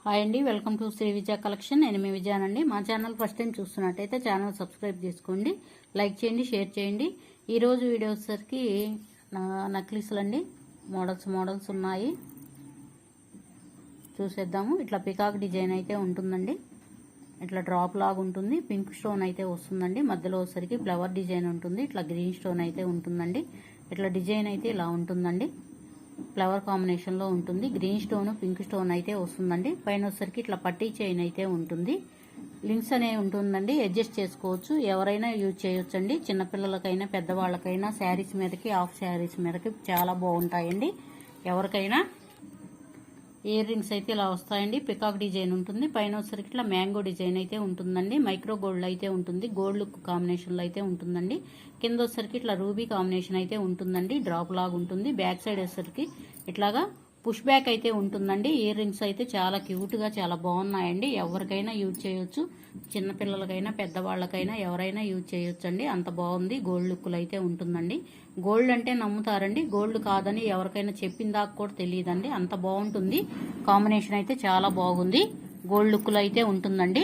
Hi అండి, welcome to Shri Vijaya collection. నేను మీ విజయానండి. మా ఛానల్ ఫస్ట్ టైం చూస్తున్నట్టయితే ఛానల్ సబ్స్క్రైబ్ చేసుకోండి, లైక్ చేయండి, షేర్ చేయండి. ఈరోజు వీడియో వచ్చేసరికి నక్లీస్లు అండి. మోడల్స్ ఉన్నాయి, చూసేద్దాము. ఇట్లా పికాక్ డిజైన్ అయితే ఉంటుందండి. ఇట్లా డ్రాప్ లాగా ఉంటుంది. పింక్ స్టోన్ అయితే వస్తుందండి. మధ్యలో వచ్చేసరికి ఫ్లవర్ డిజైన్ ఉంటుంది. ఇట్లా గ్రీన్ స్టోన్ అయితే ఉంటుందండి. ఇట్లా డిజైన్ అయితే ఇలా ఉంటుందండి. ఫ్లవర్ కాంబినేషన్ లో ఉంటుంది. గ్రీన్ స్టోన్, పింక్ స్టోన్ అయితే వస్తుందండి. పైన వచ్చరికి ఇట్లా పట్టీ చైన్ అయితే ఉంటుంది. లింక్స్ అనేవి ఉంటుందండి, అడ్జస్ట్ చేసుకోవచ్చు. ఎవరైనా యూజ్ చేయొచ్చండి. చిన్నపిల్లలకైనా పెద్దవాళ్ళకైనా శారీస్ మీదకి, హాఫ్ శారీస్ మీదకి చాలా బాగుంటాయండి. ఎవరికైనా ఇయర్ రింగ్స్ అయితే ఇలా వస్తాయండి. పికాక్ డిజైన్ ఉంటుంది. పైన వచ్చరికి ఇట్లా మ్యాంగో డిజైన్ అయితే ఉంటుందండి. మైక్రో గోల్డ్ అయితే ఉంటుంది. గోల్డ్ లుక్ కాంబినేషన్ లో అయితే ఉంటుందండి. కింద వచ్చరికి ఇట్లా రూబీ కాంబినేషన్ అయితే ఉంటుందండి. డ్రాప్ లాగా ఉంటుంది. బ్యాక్ సైడ్ వచ్చరికి ఇట్లాగా పుష్ బ్యాక్ అయితే ఉంటుందండి. ఇయర్ రింగ్స్ అయితే చాలా క్యూట్ గా చాలా బాగున్నాయండి. ఎవరికైనా యూజ్ చేయొచ్చు. చిన్నపిల్లలకైనా పెద్దవాళ్ళకైనా ఎవరైనా యూజ్ చేయొచ్చండి. అంత బాగుంది. గోల్డ్ లుక్లు అయితే ఉంటుందండి. గోల్డ్ అంటే నమ్ముతారండి. గోల్డ్ కాదని ఎవరికైనా చెప్పిన దాకా కూడా తెలియదండి. అంత బాగుంటుంది. కాంబినేషన్ అయితే చాలా బాగుంది. గోల్డ్ లుక్లు అయితే ఉంటుందండి.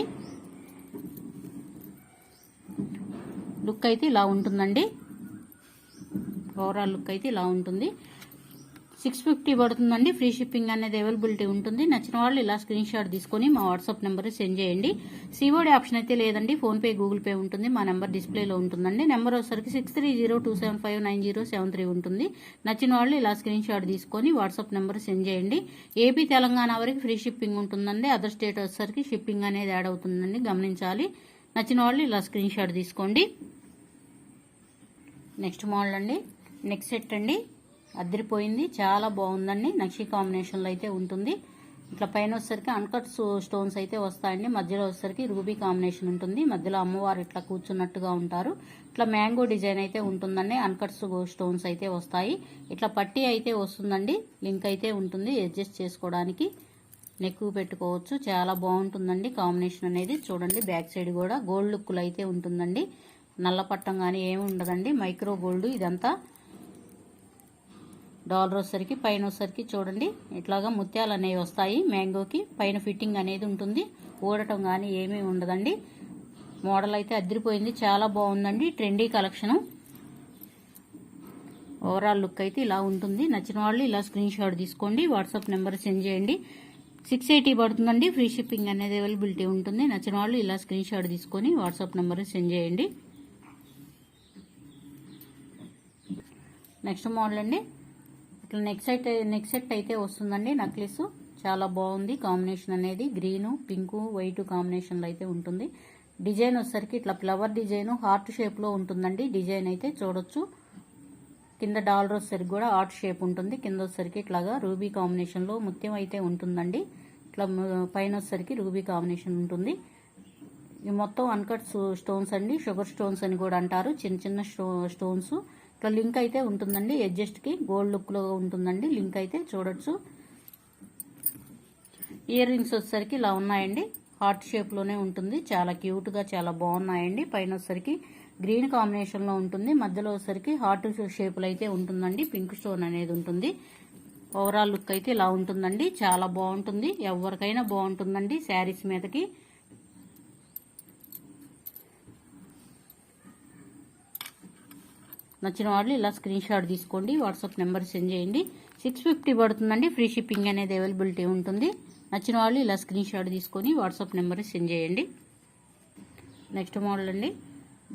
లుక్ అయితే ఇలా ఉంటుందండి. ఓవరాల్ లుక్ అయితే ఇలా ఉంటుంది. 650 పడుతుందండి. ఫ్రీ షిప్పింగ్ అనేది అవైలబిలిటీ ఉంటుంది. నచ్చిన వాళ్ళు ఇలా స్క్రీన్ షాట్ తీసుకొని మా వాట్సాప్ నెంబర్ సెండ్ చేయండి. సిఓడి ఆప్షన్ అయితే లేదండి. ఫోన్ పే, గూగుల్ పే ఉంటుంది. మా నెంబర్ డిస్ప్లేలో ఉంటుందండి. నెంబర్ వచ్చేసరికి 6302759073 ఉంటుంది. నచ్చిన వాళ్ళు ఇలా స్క్రీన్ షాట్ తీసుకొని వాట్సాప్ నెంబర్ సెండ్ చేయండి. ఏపీ, తెలంగాణ వరకు ఫ్రీ షిప్పింగ్ ఉంటుందండి. అదర్ స్టేట్ వచ్చేసరికి షిప్పింగ్ అనేది యాడ్ అవుతుందండి, గమనించాలి. నచ్చిన వాళ్ళు ఇలా స్క్రీన్ షాట్ తీసుకోండి. నెక్స్ట్ మోడల్ అండి. నెక్ సెట్ అండి. అదిరిపోయింది, చాలా బాగుందండి. నక్షి కాంబినేషన్ లో అయితే ఉంటుంది. ఇట్లా పైన వచ్చేసరికి అన్కట్ స్టోన్స్ అయితే వస్తాయండి. మధ్యలో వచ్చేసరికి రూబీ కాంబినేషన్ ఉంటుంది. మధ్యలో అమ్మవారు ఇట్లా కూర్చున్నట్టుగా ఉంటారు. ఇట్లా మ్యాంగో డిజైన్ అయితే ఉంటుందండి. అన్కట్ స్టోన్స్ అయితే వస్తాయి. ఇట్లా పట్టీ అయితే వస్తుందండి. లింక్ అయితే ఉంటుంది, అడ్జస్ట్ చేసుకోవడానికి. నెక్ పెట్టుకోవచ్చు. చాలా బాగుంటుందండి కాంబినేషన్ అనేది. చూడండి, బ్యాక్ సైడ్ కూడా గోల్డ్ లుక్లు అయితే ఉంటుందండి. నల్ల పట్టం కానీ ఏమి ఉండదండి. మైక్రో గోల్డ్ ఇదంతా. డాలర్ వచ్చరికి పైన వచ్చరికి చూడండి ఇట్లాగా ముత్యాలు అనేవి వస్తాయి. మ్యాంగోకి పైన ఫిట్టింగ్ అనేది ఉంటుంది. ఊడటం కానీ ఏమీ ఉండదండి. మోడల్ అయితే అదిరిపోయింది, చాలా బాగుందండి. Trendy collection. ఓవరాల్ లుక్ అయితే ఇలా ఉంటుంది. నచ్చిన వాళ్ళు ఇలా స్క్రీన్ షాట్ తీసుకోండి, వాట్సాప్ నెంబర్ సెండ్ చేయండి. 680 పడుతుందండి. ఫ్రీ షిప్పింగ్ అనేది అవైలబిలిటీ ఉంటుంది. నచ్చిన వాళ్ళు ఇలా స్క్రీన్ షాట్ తీసుకొని వాట్సాప్ నెంబర్ సెండ్ చేయండి. నెక్స్ట్ మోడల్ అండి. ఇట్లా నెక్ సెట్ అయితే వస్తుందండి. నక్లెస్ చాలా బాగుంది. కాంబినేషన్ అనేది గ్రీను, పింకు, వైట్ కాంబినేషన్ లో అయితే ఉంటుంది. డిజైన్ వచ్చేసరికి ఇట్లా ఫ్లవర్ డిజైన్ హార్ట్ షేప్ లో ఉంటుందండి. డిజైన్ అయితే చూడొచ్చు. కింద డాలర్ వచ్చేసరికి కూడా హార్ట్ షేప్ ఉంటుంది. కింద వచ్చేసరికి ఇట్లాగా రూబీ కాంబినేషన్ లో ముత్యం అయితే ఉంటుందండి. ఇట్లా పైన వచ్చేసరికి రూబీ కాంబినేషన్ ఉంటుంది. ఇది మొత్తం అన్కట్ స్టోన్స్ అండి. షుగర్ స్టోన్స్ అని కూడా అంటారు. చిన్న చిన్న స్టోన్స్. ఇట్లా లింక్ అయితే ఉంటుందండి. ఎడ్జస్ట్ కి గోల్డ్ లుక్ లో ఉంటుందండి. లింక్ అయితే చూడొచ్చు. ఇయర్ రింగ్స్ వచ్చేసరికి ఇలా ఉన్నాయండి. హార్ట్ షేప్ లోనే ఉంటుంది. చాలా క్యూట్ గా చాలా బాగున్నాయండి. పైన వచ్చేసరికి గ్రీన్ కాంబినేషన్ లో ఉంటుంది. మధ్యలో వచ్చేసరికి హార్ట్ షేప్ లో అయితే ఉంటుందండి. పింక్ స్టోన్ అనేది ఉంటుంది. ఓవరాల్ లుక్ అయితే ఇలా ఉంటుందండి. చాలా బాగుంటుంది. ఎవరికైనా బాగుంటుందండి శారీస్ మీదకి. నచ్చిన వాళ్ళు ఇలా స్క్రీన్ షాట్ తీసుకోండి, వాట్సాప్ నెంబర్ సెండ్ చేయండి. 650 పడుతుందండి. ఫ్రీ షిప్పింగ్ అనేది అవైలబిలిటీ ఉంటుంది. నచ్చిన వాళ్ళు ఇలా స్క్రీన్ షాట్ తీసుకొని వాట్సాప్ నెంబర్ సెండ్ చేయండి. నెక్స్ట్ మోడల్ అండి.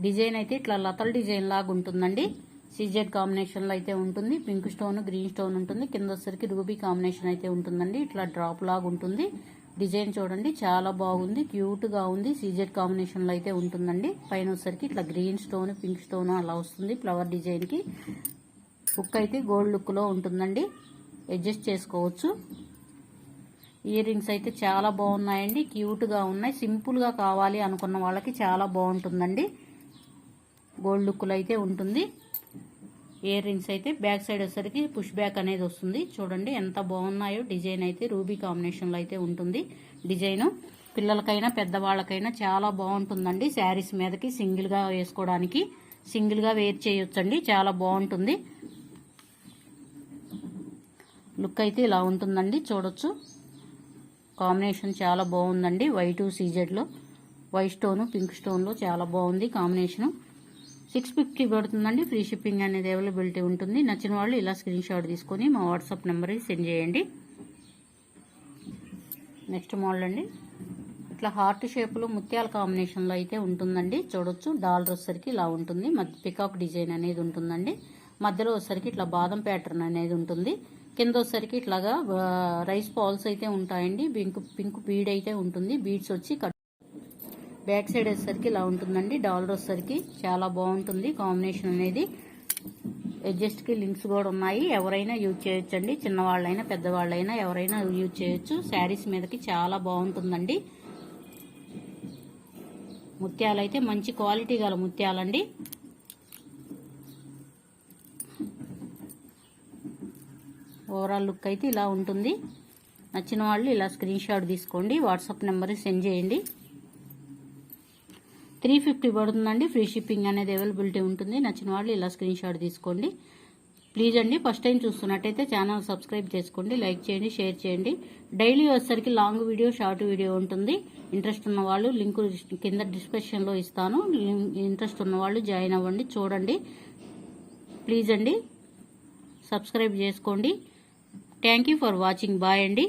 డిజైన్ అయితే ఇట్లా లతల్ డిజైన్ లాగా ఉంటుందండి. సిజెడ్ కాంబినేషన్ లో అయితే ఉంటుంది. పింక్ స్టోన్, గ్రీన్ స్టోన్ ఉంటుంది. కింద వచ్చరికి రూబీ కాంబినేషన్ అయితే ఉంటుందండి. ఇట్లా డ్రాప్ లాగా ఉంటుంది. డిజైన్ చూడండి, చాలా బాగుంది, క్యూట్ గా ఉంది. సీజెడ్ కాంబినేషన్ లో అయితే ఉంటుందండి. పైన వచ్చరికి ఇట్లా గ్రీన్ స్టోన్, పింక్ స్టోన్ అలా వస్తుంది. ఫ్లవర్ డిజైన్ కి హుక్ అయితే గోల్డ్ లుక్ లో ఉంటుందండి. అడ్జస్ట్ చేసుకోవచ్చు. ఇయర్ రింగ్స్ అయితే చాలా బాగున్నాయండి. క్యూట్ గా ఉన్నాయి. సింపుల్ గా కావాలి అనుకున్న వాళ్ళకి చాలా బాగుంటుందండి. గోల్డ్ లుక్ లో అయితే ఉంటుంది. ఇయర్ రింగ్స్ అయితే బ్యాక్ సైడ్ వచ్చేసరికి పుష్ బ్యాక్ అనేది వస్తుంది. చూడండి ఎంత బాగున్నాయో. డిజైన్ అయితే రూబీ కాంబినేషన్ లో అయితే ఉంటుంది. డిజైన్ పిల్లలకైనా పెద్దవాళ్ళకైనా చాలా బాగుంటుందండి. శారీస్ మీదకి సింగిల్ గా వేసుకోవడానికి, సింగిల్ గా వేర్ చేయొచ్చండి. చాలా బాగుంటుంది. లుక్ అయితే ఇలా ఉంటుందండి, చూడొచ్చు. కాంబినేషన్ చాలా బాగుందండి. వైట్ సీజెడ్లో వైట్ స్టోను పింక్ స్టోన్లో చాలా బాగుంది కాంబినేషను. 650 పడుతుందండి. ఫ్రీ షిప్పింగ్ అనేది అవైలబిలిటీ ఉంటుంది. నచ్చిన వాళ్ళు ఇలా స్క్రీన్ షాట్ తీసుకొని మా వాట్సాప్ నెంబర్కి సెండ్ చేయండి. నెక్స్ట్ మోడల్ అండి, ఇట్లా హార్ట్ షేప్లో ముత్యాల కాంబినేషన్లో అయితే ఉంటుందండి. చూడొచ్చు డాలర్ వచ్చేసరికి ఇలా ఉంటుంది. పికాక్ డిజైన్ అనేది ఉంటుందండి. మధ్యలో వచ్చేసరికి ఇట్లా బాదం ప్యాటర్న్ అనేది ఉంటుంది. కింద వచ్చేసరికి ఇట్లాగా రైస్ పాల్స్ అయితే ఉంటాయండి. పింక్ బీడ్ అయితే ఉంటుంది. బీడ్స్ వచ్చి బ్యాక్ సైడ్ వచ్చేసరికి ఇలా ఉంటుందండి. డాలర్ వచ్చేసరికి చాలా బాగుంటుంది కాంబినేషన్ అనేది. అడ్జస్ట్కి లింక్స్ కూడా ఉన్నాయి. ఎవరైనా యూజ్ చేయొచ్చండి. చిన్నవాళ్ళైనా పెద్దవాళ్ళైనా ఎవరైనా యూజ్ చేయొచ్చు. శారీస్ మీదకి చాలా బాగుంటుందండి. ముత్యాలు అయితే మంచి క్వాలిటీ గల ముత్యాలండి. ఓవరాల్ లుక్ అయితే ఇలా ఉంటుంది. నచ్చిన వాళ్ళు ఇలా స్క్రీన్ షాట్ తీసుకోండి. వాట్సాప్ నెంబర్ సెండ్ చేయండి. 350 పడుతుందండి. ఫ్రీ షిప్పింగ్ అనేది అవైలబిలిటీ ఉంటుంది. నచ్చిన వాళ్ళు ఇలా స్క్రీన్ షాట్ తీసుకోండి. ప్లీజ్ అండి, ఫస్ట్ టైం చూస్తున్నట్టయితే ఛానల్ సబ్స్క్రైబ్ చేసుకోండి, లైక్ చేయండి, షేర్ చేయండి. డైలీ వచ్చేసరికి లాంగ్ వీడియో, షార్ట్ వీడియో ఉంటుంది. ఇంట్రెస్ట్ ఉన్న వాళ్ళు లింక్ కింద డిస్క్రిప్షన్లో ఇస్తాను. ఇంట్రెస్ట్ ఉన్న వాళ్ళు జాయిన్ అవ్వండి, చూడండి. ప్లీజ్ అండి, సబ్స్క్రైబ్ చేసుకోండి. Thank you for watching. Bye అండి.